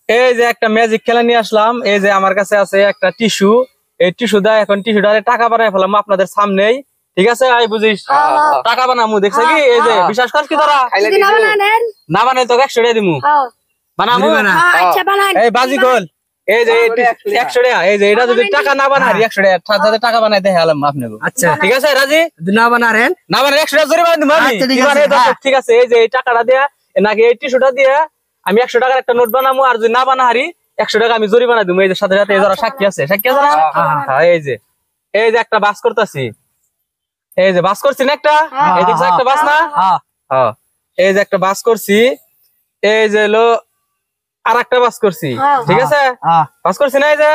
এই যে একটা ম্যাজিক খেলা নিয়ে আসলাম। এই যে আমার কাছে আছে একটা টিস্যু। এই টিস্যু দা এখন টিস্যুটা টাকা বানায় ফেলাম আপনাদের সামনেই। ঠিক আছে, আই বুঝিস টাকা বানামু, দেখছে কি? এই যে বিশ্বাস করছ কি তোরা? না বানাই তো 100 টাকা দিমু। বানামু। এই বাজি কল। এই যে 100 টাকা। এই যে এটা যদি টাকা না বানাই 100 টাকা সাথে টাকা বানাই দেখে আলাম আপনাকে। আচ্ছা ঠিক আছে রাজি? না বানারেন, না বানাই 100 টাকা জরিমানা দিমু আমি। ঠিক আছে, এই যে এই টাকাটা দেয়া নাকি এই টিস্যুটা দিয়ে আমি 100 টাকার একটা নোট বানামু, আর যদি না বানাহারি 100 টাকা আমি জরিমানা দিমু। এই যে সাথে সাথে যারা সাক্ষী আছে না? হ্যাঁ, এই যে একটা বাস করতেছি। এই যে বাস করছি না একটা, এই দেখছ একটা বাস না? হ্যাঁ, এই যে একটা বাস করছি। এই যে হলো আর একটা বাস করছি। ঠিক আছে, বাস করছি না? এই যে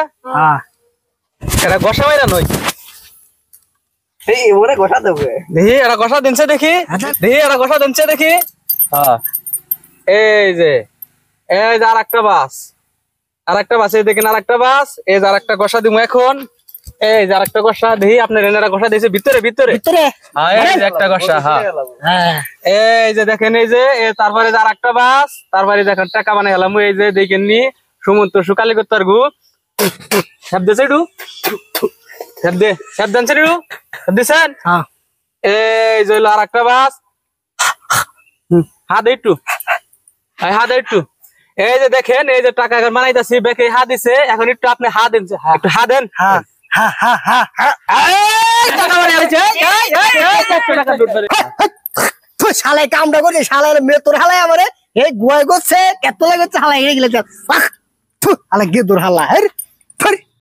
এটা গোসা মাইরা নয়। দেখি এরা গোসা দিনছে, দেখি এরা গোসা দিনছে দেখি। হ্যাঁ, এই যে আর একটা বাস, এই দেখেন আর একটা বাস। এই যে আর একটা গোসা দিমু এখন। এই যে আর একটা গোসা দেখি আপনার এনারা গোসা দিয়েছে ভিতরে ভিতরে। এই যে একটা গোসা। হ্যাঁ, এই যে দেখেন, এই যে তারপরে আর একটা বাস, তারপরে দেখেন টাকা বানাই গেলাম। এই যে দেখেন নি সমুদ্র সুকালি করতার গু সব দিয়েছে একটু সব দেনছে একটু দিছেন। এই যে আর একটা বাস। হাত একটু এই যে দেখেন, এই যে টাকা এখন বানাইতেছি, বেকে হাত দিছে। এখন একটু আপনি হাত দেন, একটু হাত দেন। শালাই কামটা করছে, শালার মেয়ে তোর হালাই আমারে এই গুয়াই করছে, এত লাগছে হালাই গেলে হালাই গে তোর হাল্লা।